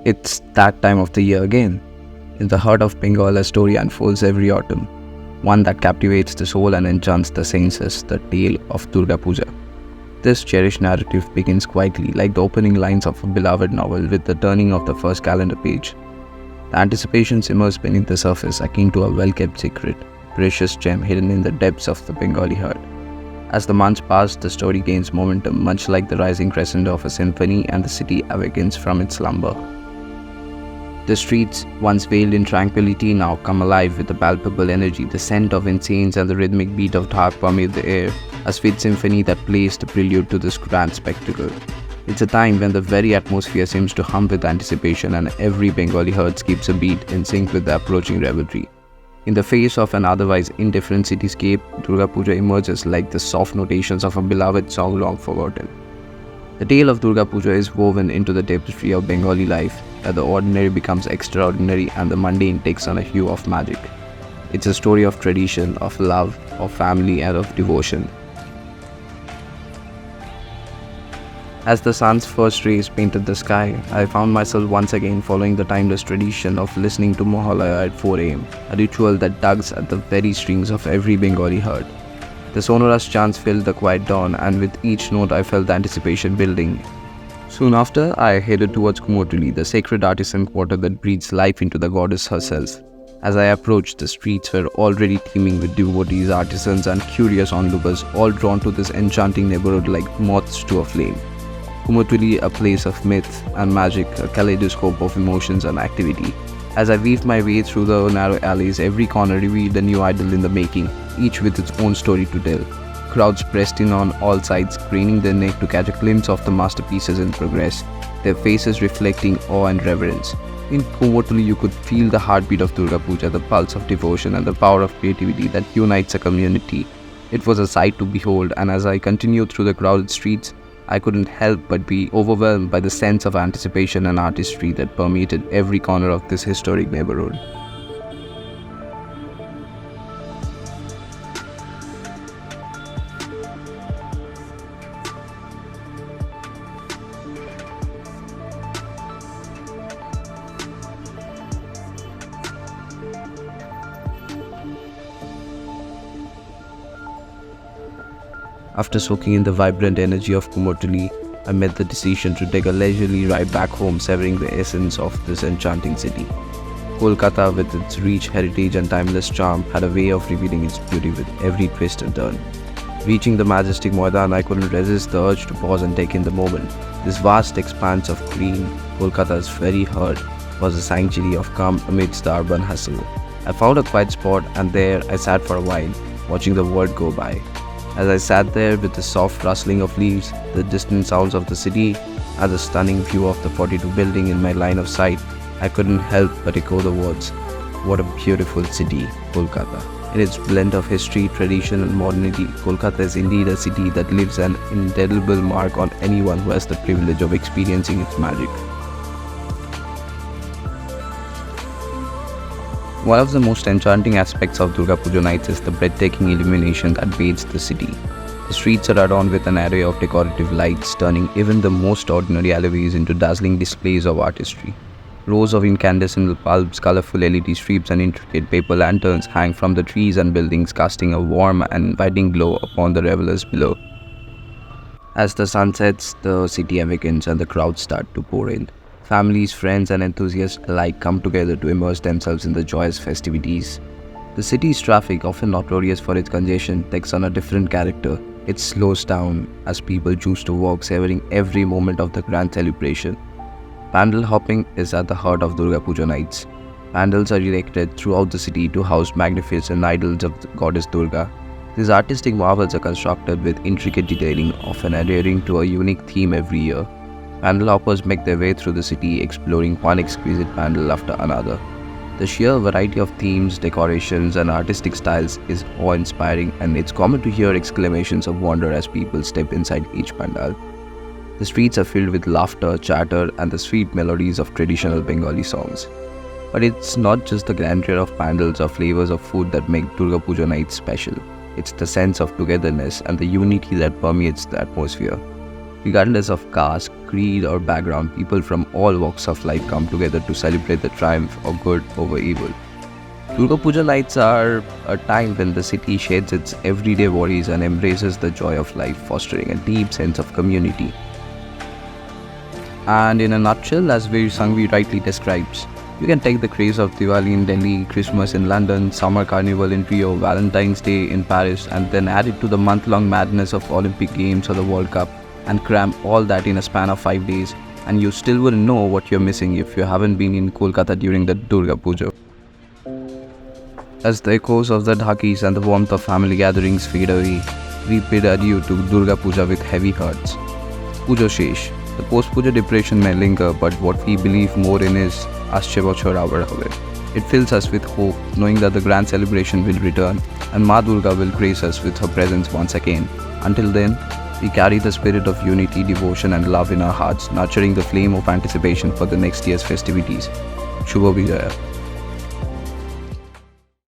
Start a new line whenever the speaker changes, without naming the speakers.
It's that time of the year again. In the heart of Bengal, a story unfolds every autumn, one that captivates the soul and enchants the senses, the tale of Durga Puja. This cherished narrative begins quietly, like the opening lines of a beloved novel with the turning of the first calendar page. The anticipation simmers beneath the surface, akin to a well-kept secret, precious gem hidden in the depths of the Bengali heart. As the months pass, the story gains momentum, much like the rising crescendo of a symphony, and the city awakens from its slumber. The streets, once veiled in tranquility, now come alive with a palpable energy. The scent of incense and the rhythmic beat of dhak permeate the air, a sweet symphony that plays the prelude to this grand spectacle. It's a time when the very atmosphere seems to hum with anticipation, and every Bengali heart skips a beat in sync with the approaching revelry. In the face of an otherwise indifferent cityscape, Durga Puja emerges like the soft notations of a beloved song long forgotten. The tale of Durga Puja is woven into the tapestry of Bengali life, where the ordinary becomes extraordinary and the mundane takes on a hue of magic. It's a story of tradition, of love, of family, and of devotion. As the sun's first rays painted the sky, I found myself once again following the timeless tradition of listening to Mohalaya at 4 am, a ritual that tugs at the very strings of every Bengali heart. The sonorous chants filled the quiet dawn, and with each note I felt the anticipation building. Soon after, I headed towards Kumotuli, the sacred artisan quarter that breathes life into the goddess herself. As I approached, the streets were already teeming with devotees, artisans, and curious onlookers, all drawn to this enchanting neighborhood like moths to a flame. Kumotuli, a place of myth and magic, a kaleidoscope of emotions and activity. As I weaved my way through the narrow alleys, every corner revealed a new idol in the making, each with its own story to tell. Crowds pressed in on all sides, craning their neck to catch a glimpse of the masterpieces in progress, their faces reflecting awe and reverence. In Kumotuli, you could feel the heartbeat of Durga Puja, the pulse of devotion, and the power of creativity that unites a community. It was a sight to behold, and as I continued through the crowded streets, I couldn't help but be overwhelmed by the sense of anticipation and artistry that permeated every corner of this historic neighborhood. After soaking in the vibrant energy of Kumotuli, I made the decision to take a leisurely ride back home, savoring the essence of this enchanting city. Kolkata, with its rich heritage and timeless charm, had a way of revealing its beauty with every twist and turn. Reaching the majestic Maidan, I couldn't resist the urge to pause and take in the moment. This vast expanse of green, Kolkata's very heart, was a sanctuary of calm amidst the urban hustle. I found a quiet spot, and there I sat for a while, watching the world go by. As I sat there with the soft rustling of leaves, the distant sounds of the city, and the stunning view of the 42 building in my line of sight, I couldn't help but echo the words, "What a beautiful city, Kolkata." In its blend of history, tradition, and modernity, Kolkata is indeed a city that leaves an indelible mark on anyone who has the privilege of experiencing its magic. One of the most enchanting aspects of Durga Puja nights is the breathtaking illumination that bathes the city. The streets are adorned with an array of decorative lights, turning even the most ordinary alleyways into dazzling displays of artistry. Rows of incandescent bulbs, colorful LED strips, and intricate paper lanterns hang from the trees and buildings, casting a warm and inviting glow upon the revelers below. As the sun sets, the city awakens and the crowds start to pour in. Families, friends, and enthusiasts alike come together to immerse themselves in the joyous festivities. The city's traffic, often notorious for its congestion, takes on a different character. It slows down as people choose to walk, savoring every moment of the grand celebration. Pandal hopping is at the heart of Durga Puja nights. Pandals are erected throughout the city to house magnificent idols of the goddess Durga. These artistic marvels are constructed with intricate detailing, often adhering to a unique theme every year. Pandal hoppers make their way through the city, exploring one exquisite pandal after another. The sheer variety of themes, decorations, and artistic styles is awe-inspiring, and it's common to hear exclamations of wonder as people step inside each pandal. The streets are filled with laughter, chatter, and the sweet melodies of traditional Bengali songs. But it's not just the grandeur of pandals or flavors of food that make Durga Puja nights special. It's the sense of togetherness and the unity that permeates the atmosphere. Regardless of caste, creed, or background, people from all walks of life come together to celebrate the triumph of good over evil. Durga Puja nights are a time when the city sheds its everyday worries and embraces the joy of life, fostering a deep sense of community. And in a nutshell, as Veer Sangvi rightly describes, you can take the craze of Diwali in Delhi, Christmas in London, Summer Carnival in Rio, Valentine's Day in Paris, and then add it to the month-long madness of Olympic Games or the World Cup and cram all that in a span of 5 days, and you still wouldn't know what you're missing if you haven't been in Kolkata during the Durga Puja. As the echoes of the dhakis and the warmth of family gatherings fade away, we bid adieu to Durga Puja with heavy hearts. Puja Shesh. The post-Puja depression may linger, but what we believe more in is Asche Bochhor Abar Hobe. It fills us with hope, knowing that the grand celebration will return and Ma Durga will grace us with her presence once again. Until then, we carry the spirit of unity, devotion and love in our hearts, nurturing the flame of anticipation for the next year's festivities. Shubho Vijaya.